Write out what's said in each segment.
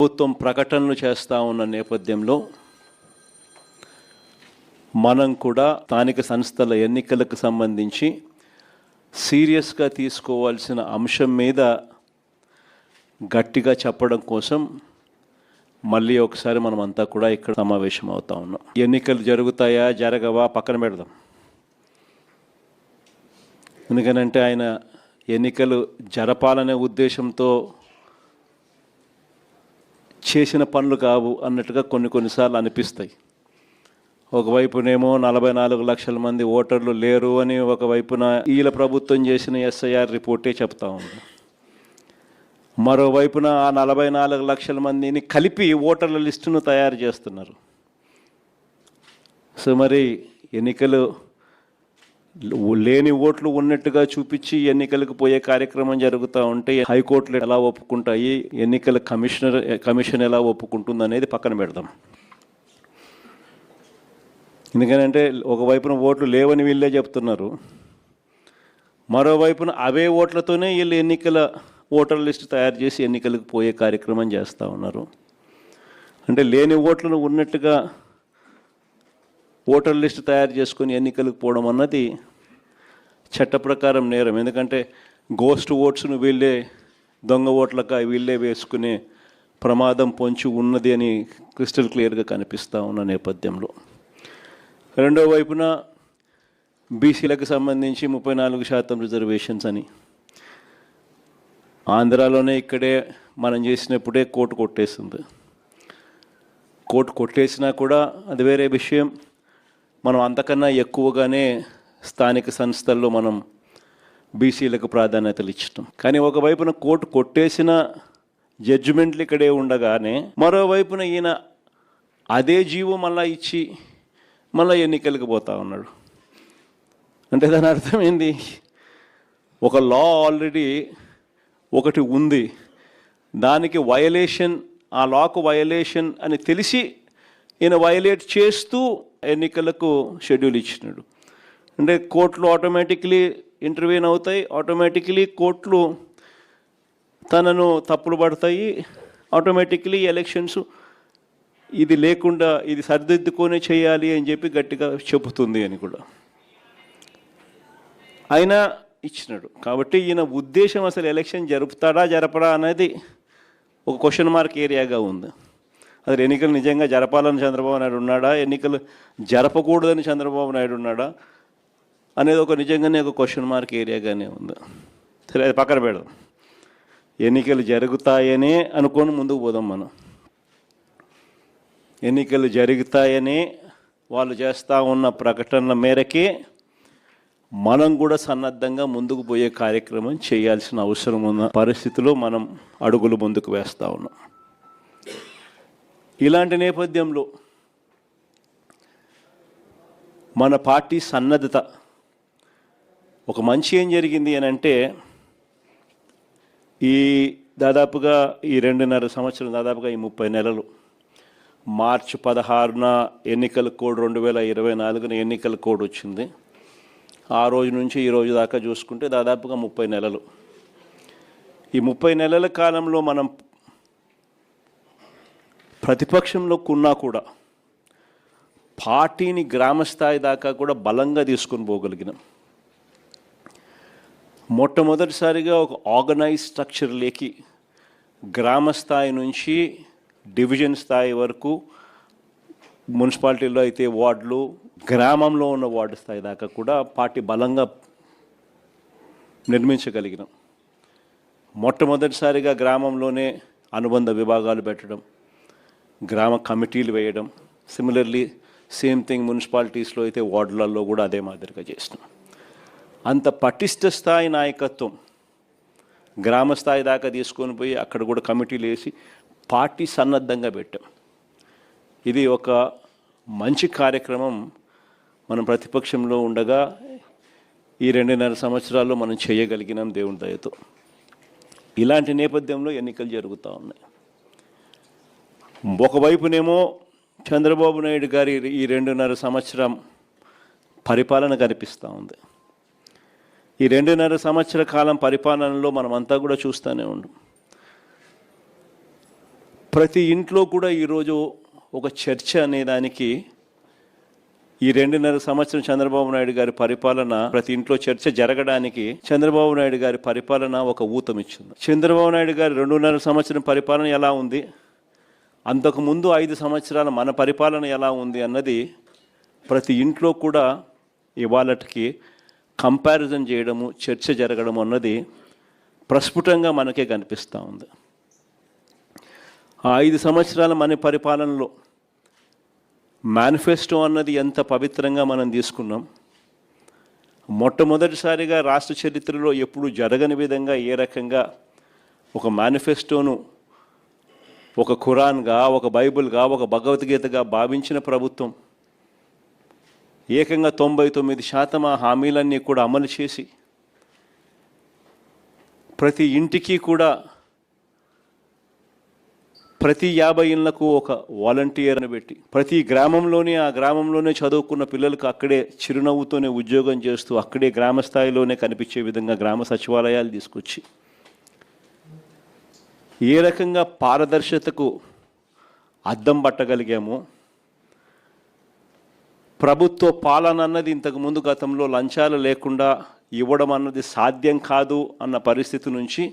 ప్రభుత్వం ప్రకటనలు చేస్తూ ఉన్న నేపథ్యంలో మనం కూడా స్థానిక సంస్థల ఎన్నికలకు సంబంధించి సీరియస్గా తీసుకోవాల్సిన అంశం మీద గట్టిగా చెప్పడం కోసం మళ్ళీ ఒకసారి మనం అంతా కూడా ఇక్కడ సమావేశం అవుతా ఉన్నాం. ఎన్నికలు జరుగుతాయా జరగవా పక్కన పెడదాం. ఎందుకనంటే ఆయన ఎన్నికలు జరపాలనే ఉద్దేశంతో చేసిన పనులు కావు అన్నట్టుగా కొన్నిసార్లు అనిపిస్తాయి. ఒకవైపునేమో 44 లక్షల మంది ఓటర్లు లేరు అని ఒకవైపున ఈల ప్రభుత్వం చేసిన ఎస్ఐఆర్ రిపోర్టే చెప్తా ఉంది. మరోవైపున ఆ 44 లక్షల మందిని కలిపి ఓటర్ల లిస్టును తయారు చేస్తున్నారు. సో మరి ఎన్నికలు లేని ఓట్లు ఉన్నట్టుగా చూపించి ఎన్నికలకు పోయే కార్యక్రమం జరుగుతూ ఉంటే హైకోర్టులు ఎలా ఒప్పుకుంటాయి, ఎన్నికల కమిషన్ ఎలా ఒప్పుకుంటుంది అనేది పక్కన పెడదాం. ఎందుకంటే ఒకవైపున ఓట్లు లేవని వీళ్ళే చెప్తున్నారు, మరోవైపున అవే ఓట్లతోనే వీళ్ళు ఎన్నికల ఓటర్ లిస్టు తయారు చేసి ఎన్నికలకు పోయే కార్యక్రమం చేస్తూ ఉన్నారు. అంటే లేని ఓట్లను ఉన్నట్టుగా ఓటర్ లిస్టు తయారు చేసుకొని ఎన్నికలకు పోవడం అన్నది చట్ట ప్రకారం నేరం. ఎందుకంటే గోస్ట్ ఓట్స్ను వీళ్ళే దొంగ ఓట్లక వీళ్ళే వేసుకునే ప్రమాదం పొంచి ఉన్నది అని క్రిస్టల్ క్లియర్గా కనిపిస్తూ ఉన్న నేపథ్యంలో, రెండో వైపున బీసీలకు సంబంధించి 34% రిజర్వేషన్స్ అని ఆంధ్రాలోనే ఇక్కడే మనం చేసినప్పుడే కోర్టు కొట్టేసింది. కోర్టు కొట్టేసినా కూడా అది వేరే విషయం. మనం అంతకన్నా ఎక్కువగానే స్థానిక సంస్థల్లో మనం బీసీలకు ప్రాధాన్యతలు ఇచ్చటం. కానీ ఒకవైపున కోర్టు కొట్టేసిన జడ్జిమెంట్లు ఇక్కడే ఉండగానే మరోవైపున ఈయన అదే జీవో మళ్ళా ఇచ్చి మళ్ళీ ఎన్నికలకు పోతా ఉన్నాడు. అంటే దాని అర్థం ఏంది? ఒక లా ఆల్రెడీ ఒకటి ఉంది, దానికి వయలేషన్, ఆ లాకు వయలేషన్ అని తెలిసి ఈయన వయలేట్ చేస్తూ ఎన్నికలకు షెడ్యూల్ ఇచ్చినాడు. అంటే కోర్టులు ఆటోమేటిక్లీ ఇంటర్వ్యూన్ అవుతాయి, ఆటోమేటిక్లీ కోర్టులు తనను తప్పులు పడతాయి, ఆటోమేటిక్లీ ఎలక్షన్స్ ఇది లేకుండా ఇది సరిదిద్దుకొని చేయాలి అని చెప్పి గట్టిగా చెబుతుంది అని కూడా ఆయన ఇచ్చినాడు. కాబట్టి ఈయన ఉద్దేశం అసలు ఎలక్షన్ జరుపుతాడా జరపడా అనేది ఒక క్వశ్చన్ మార్క్ ఏరియాగా ఉంది. అసలు ఎన్నికలు నిజంగా జరపాలని చంద్రబాబు నాయుడు ఉన్నాడా, ఎన్నికలు జరపకూడదని చంద్రబాబు నాయుడు ఉన్నాడా అనేది ఒక నిజంగానే ఒక క్వశ్చన్ మార్క్ ఏరియాగానే ఉంది. సరే, అది పక్కన పెడదాం. ఎన్నికలు జరుగుతాయనే అనుకొని ముందుకు పోదాం. మనం ఎన్నికలు జరుగుతాయని వాళ్ళు చేస్తూ ఉన్న ప్రకటనల మేరకే మనం కూడా సన్నద్ధంగా ముందుకు పోయే కార్యక్రమం చేయాల్సిన అవసరం ఉన్న పరిస్థితిలో మనం అడుగులు ముందుకు వేస్తూ ఉన్నాం. ఇలాంటి నేపథ్యంలో మన పార్టీ సన్నద్ధత ఒక మంచి ఏం జరిగింది అని అంటే, ఈ దాదాపుగా ఈ 2.5 సంవత్సరం, దాదాపుగా ఈ 30 నెలలు, మార్చి 16న ఎన్నికల కోడ్ 2024 ఎన్నికల కోడ్ వచ్చింది. ఆ రోజు నుంచి ఈ రోజు దాకా చూసుకుంటే దాదాపుగా 30 నెలలు. ఈ 30 నెలల కాలంలో మనం ప్రతిపక్షంలో ఉన్నా కూడా పార్టీని గ్రామస్థాయి దాకా కూడా బలంగా తీసుకొని పోగలిగినాం. మొట్టమొదటిసారిగా ఒక ఆర్గనైజ్ స్ట్రక్చర్ లేకి గ్రామ స్థాయి నుంచి డివిజన్ స్థాయి వరకు, మున్సిపాలిటీలో అయితే వార్డులు, గ్రామంలో ఉన్న వార్డు స్థాయి దాకా కూడా పార్టీ బలంగా నిర్మించగలిగినాం. మొట్టమొదటిసారిగా గ్రామంలోనే అనుబంధ విభాగాలు పెట్టడం, గ్రామ కమిటీలు వేయడం. సిమిలర్లీ సేమ్ థింగ్ మున్సిపాలిటీస్లో అయితే వార్డులలో కూడా అదే మాదిరిగా చేసినాం. అంత పటిష్ట స్థాయి నాయకత్వం గ్రామ స్థాయి దాకా తీసుకొని పోయి అక్కడ కూడా కమిటీలు వేసి పార్టీ సన్నద్ధంగా పెట్టాం. ఇది ఒక మంచి కార్యక్రమం. మనం ప్రతిపక్షంలో ఉండగా ఈ 2.5 సంవత్సరాల్లో మనం చేయగలిగినాం దేవుని దయతో. ఇలాంటి నేపథ్యంలో ఎన్నికలు జరుగుతూ ఉన్నాయి. ఒకవైపునేమో చంద్రబాబు నాయుడు గారి ఈ 2.5 సంవత్సరం పరిపాలన కనిపిస్తూ ఉంది. ఈ 2.5 సంవత్సర కాలం పరిపాలనలో మనమంతా కూడా చూస్తూనే ఉన్నాం. ప్రతి ఇంట్లో కూడా ఈరోజు ఒక చర్చ అనే దానికి ఈ 2.5 సంవత్సరం చంద్రబాబు నాయుడు గారి పరిపాలన, ప్రతి ఇంట్లో చర్చ జరగడానికి చంద్రబాబు నాయుడు గారి పరిపాలన ఒక ఊతం ఇచ్చింది. చంద్రబాబు నాయుడు గారి 2.5 సంవత్సరం పరిపాలన ఎలా ఉంది, అంతకుముందు 5 సంవత్సరాల మన పరిపాలన ఎలా ఉంది అన్నది ప్రతి ఇంట్లో కూడా ఇవాళకి కంపారిజన్ చేయడము, చర్చ జరగడం అన్నది ప్రస్ఫుటంగా మనకే కనిపిస్తూ ఉంది. ఆ 5 సంవత్సరాల మన పరిపాలనలో మేనిఫెస్టో అన్నది ఎంత పవిత్రంగా మనం తీసుకున్నాం. మొట్టమొదటిసారిగా రాష్ట్ర చరిత్రలో ఎప్పుడు జరగని విధంగా ఏ రకంగా ఒక మేనిఫెస్టోను ఒక ఖురాన్గా, ఒక బైబిల్గా, ఒక భగవద్గీతగా భావించిన ప్రభుత్వం ఏకంగా 99% ఆ హామీలన్నీ కూడా అమలు చేసి ప్రతి ఇంటికి కూడా ప్రతి 50 ఇళ్లకు ఒక వాలంటీర్ని పెట్టి ప్రతి గ్రామంలోనే ఆ గ్రామంలోనే చదువుకున్న పిల్లలకు అక్కడే చిరునవ్వుతోనే ఉద్యోగం చేస్తూ అక్కడే గ్రామ స్థాయిలోనే కనిపించే విధంగా గ్రామ సచివాలయాలు తీసుకొచ్చి ఏ రకంగా పారదర్శకతకు అద్దం పట్టగలిగామో, ప్రభుత్వ పాలన అన్నది ఇంతకుముందు గతంలో లంచాలు లేకుండా ఇవ్వడం అన్నది సాధ్యం కాదు అన్న పరిస్థితి నుంచి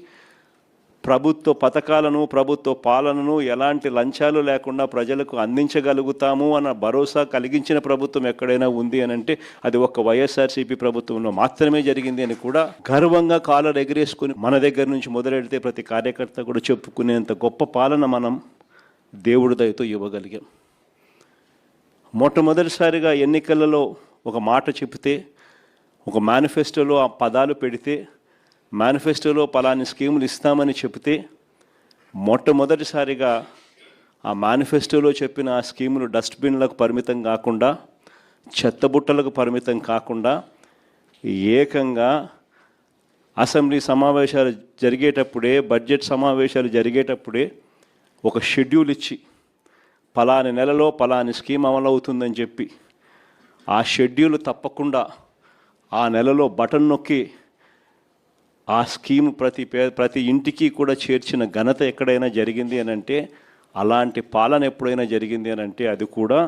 ప్రభుత్వ పథకాలను, ప్రభుత్వ పాలనను ఎలాంటి లంచాలు లేకుండా ప్రజలకు అందించగలుగుతాము అన్న భరోసా కలిగించిన ప్రభుత్వం ఎక్కడైనా ఉంది అని అంటే అది ఒక్క వైఎస్ఆర్సీపీ ప్రభుత్వంలో మాత్రమే జరిగింది అని కూడా గర్వంగా కాలర్ ఎగిరేసుకుని మన దగ్గర నుంచి మొదలెడితే ప్రతి కార్యకర్త కూడా చెప్పుకునేంత గొప్ప పాలన మనం దేవుడి దయతో ఇవ్వగలిగాం. మొట్టమొదటిసారిగా ఎన్నికలలో ఒక మాట చెబితే, ఒక మేనిఫెస్టోలో ఆ పదాలు పెడితే, మేనిఫెస్టోలో పలాని స్కీములు ఇస్తామని చెబితే మొట్టమొదటిసారిగా ఆ మేనిఫెస్టోలో చెప్పిన ఆ స్కీములు డస్ట్బిన్లకు పరిమితం కాకుండా, చెత్తబుట్టలకు పరిమితం కాకుండా ఏకంగా అసెంబ్లీ సమావేశాలు జరిగేటప్పుడే, బడ్జెట్ సమావేశాలు జరిగేటప్పుడే ఒక షెడ్యూల్ ఇచ్చి పలాని నెలలో పలాని స్కీమ్ అమలవుతుందని చెప్పి ఆ షెడ్యూల్ తప్పకుండా ఆ నెలలో బటన్ నొక్కి ఆ స్కీమ్ ప్రతి ఇంటికి కూడా చేర్చిన ఘనత ఎక్కడైనా జరిగింది అని అంటే, అలాంటి పాలన ఎప్పుడైనా జరిగింది అని అంటే అది కూడా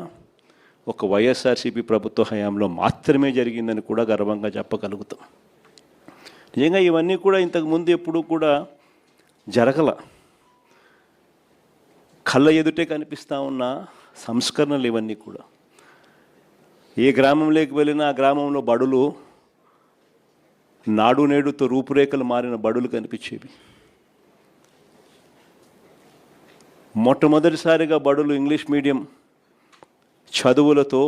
ఒక వైఎస్ఆర్సీపీ ప్రభుత్వ హయాంలో మాత్రమే జరిగిందని కూడా గర్వంగా చెప్పగలుగుతాం. నిజంగా ఇవన్నీ కూడా ఇంతకుముందు ఎప్పుడూ కూడా జరగల. కళ్ళ ఎదుటే కనిపిస్తూ ఉన్న సంస్కరణలు ఇవన్నీ కూడా. ఏ గ్రామంలోకి వెళ్ళినా ఆ గ్రామంలో బడులు నాడు నేడుతో రూపురేఖలు మారిన బడులు కనిపించేవి. మొట్టమొదటిసారిగా బడులు ఇంగ్లీష్ మీడియం చదువులతో,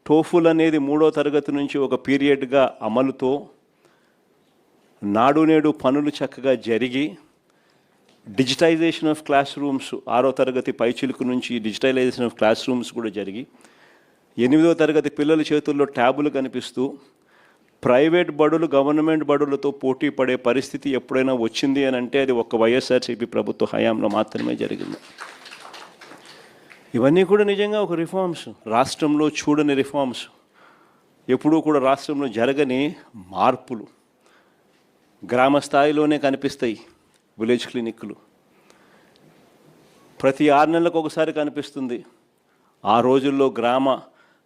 టోఫుల్ అనేది 3వ తరగతి నుంచి ఒక పీరియడ్గా అమలుతో, నాడు నేడు పనులు చక్కగా జరిగి, డిజిటైజేషన్ ఆఫ్ క్లాస్ రూమ్స్ 6వ తరగతి పైచిలుకు నుంచి డిజిటలైజేషన్ ఆఫ్ క్లాస్ రూమ్స్ కూడా జరిగి, 8వ తరగతి పిల్లల చేతుల్లో ట్యాబులు కనిపిస్తూ ప్రైవేట్ బడులు గవర్నమెంట్ బడులతో పోటీ పడే పరిస్థితి ఎప్పుడైనా వచ్చింది అని అంటే అది ఒక వైఎస్ఆర్సీపీ ప్రభుత్వ హయాంలో మాత్రమే జరిగింది. ఇవన్నీ కూడా నిజంగా ఒక రిఫార్మ్స్, రాష్ట్రంలో చూడని రిఫార్మ్స్, ఎప్పుడూ కూడా రాష్ట్రంలో జరగని మార్పులు. గ్రామ స్థాయిలోనే కనిపిస్తాయి విలేజ్ క్లినిక్లు, ప్రతి 6 నెలలకు ఒకసారి కనిపిస్తుంది. ఆ రోజుల్లో గ్రామ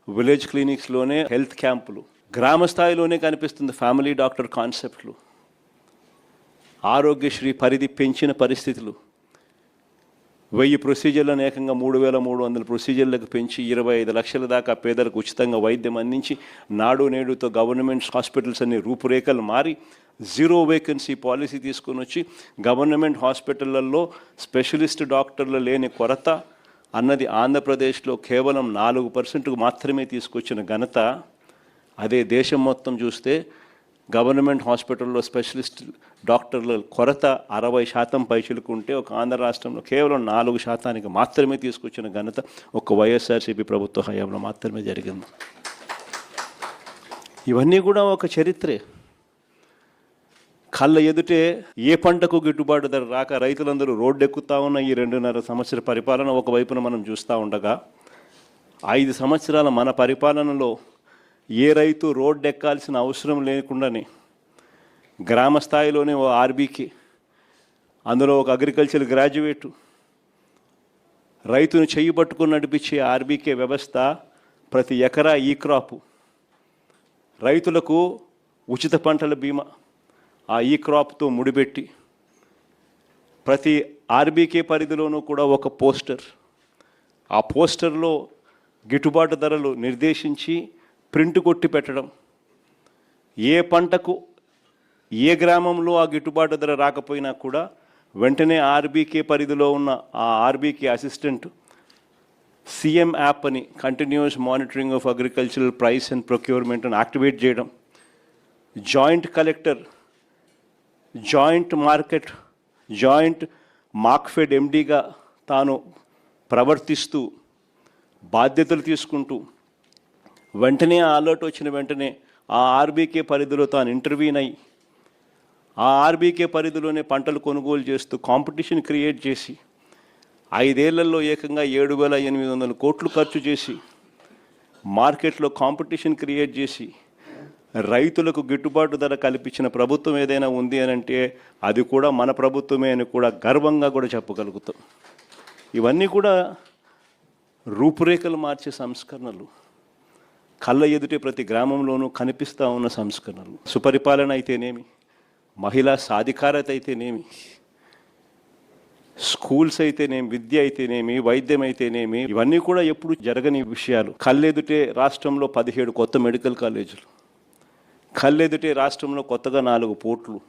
విలేజ్ క్లినిక్స్లోనే హెల్త్ క్యాంపులు, గ్రామ స్థాయిలోనే కనిపిస్తుంది ఫ్యామిలీ డాక్టర్ కాన్సెప్ట్లు, ఆరోగ్యశ్రీ పరిధి పెంచిన పరిస్థితులు, 1000 ప్రొసీజర్లను ఏకంగా 3300 ప్రొసీజర్లకు పెంచి 25 లక్షల దాకా పేదలకు ఉచితంగా వైద్యం అందించి, నాడు నేడుతో గవర్నమెంట్ హాస్పిటల్స్ అన్ని రూపురేఖలు మారి 0 వేకెన్సీ పాలసీ తీసుకొని వచ్చి గవర్నమెంట్ హాస్పిటళ్లలో స్పెషలిస్ట్ డాక్టర్లు లేని కొరత అన్నది ఆంధ్రప్రదేశ్లో కేవలం 4% మాత్రమే తీసుకొచ్చిన ఘనత. అదే దేశం మొత్తం చూస్తే గవర్నమెంట్ హాస్పిటల్లో స్పెషలిస్ట్ డాక్టర్ల కొరత 60% పైచిలుకుంటే ఒక ఆంధ్ర రాష్ట్రంలో కేవలం 4% మాత్రమే తీసుకొచ్చిన ఘనత ఒక వైఎస్ఆర్సీపీ ప్రభుత్వ హయాంలో మాత్రమే జరిగింది. ఇవన్నీ కూడా ఒక చరిత్రే. కళ్ళ ఎదుటే ఏ పంటకు గిట్టుబాటు ధర రాక రైతులందరూ రోడ్డెక్కుతా ఉన్న ఈ 2.5 సంవత్సర పరిపాలన ఒకవైపున మనం చూస్తూ ఉండగా, 5 సంవత్సరాల మన పరిపాలనలో ఏ రైతు రోడ్డెక్కాల్సిన అవసరం లేకుండానే గ్రామ స్థాయిలోనే ఓ ఆర్బీకి, అందులో ఒక అగ్రికల్చర్ గ్రాడ్యుయేటు, రైతును చెయ్యి పట్టుకుని నడిపించే ఆర్బీకే వ్యవస్థ ప్రతి ఎకరా ఈ క్రాపు, రైతులకు ఉచిత పంటల బీమా ఆ ఈ క్రాప్తో ముడిపెట్టి ప్రతి ఆర్బీకే పరిధిలోనూ కూడా ఒక పోస్టర్, ఆ పోస్టర్లో గిట్టుబాటు ధరలు నిర్దేశించి ప్రింట్ కొట్టి పెట్టడం, ఏ పంటకు ఏ గ్రామంలో ఆ గిట్టుబాటు ధర రాకపోయినా కూడా వెంటనే ఆర్బీకే పరిధిలో ఉన్న ఆ ఆర్బీకే అసిస్టెంట్ సీఎం యాప్ అని continuous monitoring of agricultural price and procurement అని యాక్టివేట్ చేయడం, joint collector joint market joint Markfed ఎండీగా తాను ప్రవర్తిస్తూ బాధ్యతలు తీసుకుంటూ వెంటనే ఆ అలర్ట్ వచ్చిన వెంటనే ఆ ఆర్బీకే పరిధిలో తాను ఇంటర్వ్యూన్ అయ్యి ఆ ఆర్బీకే పరిధిలోనే పంటలు కొనుగోలు చేస్తూ కాంపిటీషన్ క్రియేట్ చేసి 5 ఏళ్లలో ఏకంగా 7,800 కోట్లు ఖర్చు చేసి మార్కెట్లో కాంపిటీషన్ క్రియేట్ చేసి రైతులకు గిట్టుబాటు ధర కల్పించిన ప్రభుత్వం ఏదైనా ఉంది అని అంటే అది కూడా మన ప్రభుత్వమే అని కూడా గర్వంగా కూడా చెప్పగలుగుతాం. ఇవన్నీ కూడా రూపురేఖలు మార్చే సంస్కరణలు, కళ్ళ ఎదుటే ప్రతి గ్రామంలోనూ కనిపిస్తూ ఉన్న సంస్కరణలు. సుపరిపాలన అయితేనేమి, మహిళా సాధికారత అయితేనేమి, స్కూల్స్ అయితేనేమి, విద్య అయితేనేమి, వైద్యం అయితేనేమి, ఇవన్నీ కూడా ఎప్పుడు జరగని విషయాలు. కళ్ళెదుటే రాష్ట్రంలో 17 కొత్త మెడికల్ కాలేజీలు, కళ్ళెదుటే రాష్ట్రంలో కొత్తగా 4 పోర్ట్లు,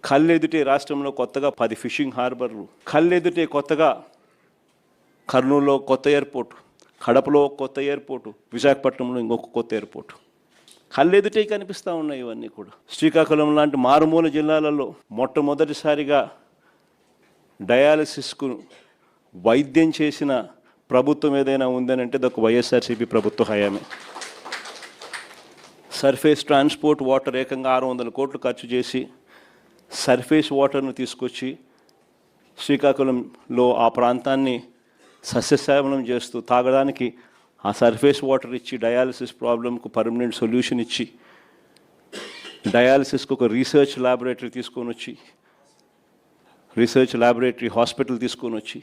కళ్ళెదుటే రాష్ట్రంలో కొత్తగా 10 ఫిషింగ్ హార్బర్లు, కళ్ళెదుటే కొత్తగా కర్నూలులో కొత్త ఎయిర్పోర్టు, కడపలో కొత్త ఎయిర్పోర్టు, విశాఖపట్నంలో ఇంకొక కొత్త ఎయిర్పోర్టు కళ్ళెదుటే కనిపిస్తూ ఉన్నాయి. ఇవన్నీ కూడా శ్రీకాకుళం లాంటి మారుమూల జిల్లాలలో మొట్టమొదటిసారిగా డయాలసిస్కు వైద్యం చేసిన ప్రభుత్వం ఏదైనా ఉందని అంటే అది ఒక వైఎస్ఆర్సీపీ ప్రభుత్వ హయామే. సర్ఫేస్ ట్రాన్స్పోర్ట్ వాటర్ ఏకంగా 600 కోట్లు ఖర్చు చేసి సర్ఫేస్ వాటర్ను తీసుకొచ్చి శ్రీకాకుళంలో ఆ ప్రాంతాన్ని సస్యశ్యామలం చేస్తూ తాగడానికి ఆ సర్ఫేస్ వాటర్ ఇచ్చి డయాలసిస్ ప్రాబ్లంకు పర్మనెంట్ సొల్యూషన్ ఇచ్చి డయాలసిస్కు ఒక రీసెర్చ్ ల్యాబొరేటరీ తీసుకొని వచ్చి రీసెర్చ్ ల్యాబొరేటరీ హాస్పిటల్ తీసుకొని వచ్చి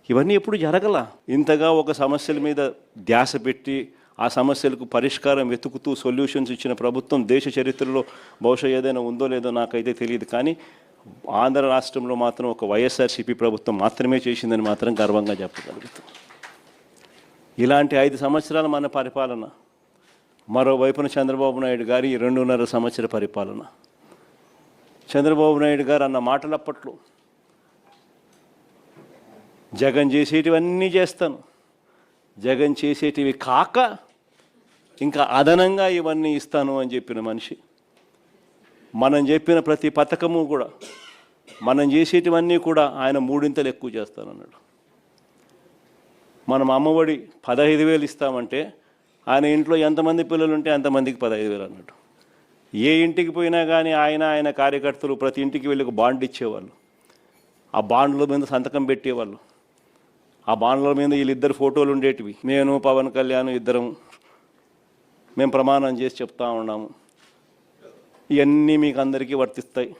ఇవన్నీ ఎప్పుడు జరగల. ఇంతగా ఒక సమస్యల మీద ధ్యాస పెట్టి ఆ సమస్యలకు పరిష్కారం వెతుకుతూ సొల్యూషన్స్ ఇచ్చిన ప్రభుత్వం దేశ చరిత్రలో బహుశా ఏదైనా ఉందో లేదో నాకైతే తెలియదు, కానీ ఆంధ్ర రాష్ట్రంలో మాత్రం ఒక వైఎస్ఆర్సీపీ ప్రభుత్వం మాత్రమే చేసిందని మాత్రం గర్వంగా చెప్పగలుగుతాం. ఇలాంటి 5 సంవత్సరాల మన పరిపాలన, మరోవైపున చంద్రబాబు నాయుడు గారి 2.5 సంవత్సర పరిపాలన. చంద్రబాబు నాయుడు గారు అన్న మాటలప్పట్లో జగన్ చేసేటివన్నీ చేస్తాను, జగన్ చేసేటివి కాక ఇంకా అదనంగా ఇవన్నీ ఇస్తాను అని చెప్పిన మనిషి. మనం చెప్పిన ప్రతి పథకము కూడా, మనం చేసేటివన్నీ కూడా ఆయన 3 ఎక్కువ చేస్తానన్నాడు. మనం అమ్మఒడి 15,000 ఇస్తామంటే ఆయన ఇంట్లో ఎంతమంది పిల్లలు ఉంటే అంతమందికి 15,000 అన్నాడు. ఏ ఇంటికి పోయినా కానీ ఆయన కార్యకర్తలు ప్రతి ఇంటికి వెళ్ళి ఒక బాండ్ ఇచ్చేవాళ్ళు, ఆ బాండ్ల మీద సంతకం పెట్టేవాళ్ళు, ఆ బాండ్ల మీద వీళ్ళిద్దరు ఫోటోలు ఉండేటివి. నేను పవన్ కళ్యాణ్ ఇద్దరం మేము ప్రమాణం చేసి చెప్తా ఉన్నాము, ఇవన్నీ మీకు అందరికీ వర్తిస్తాయి.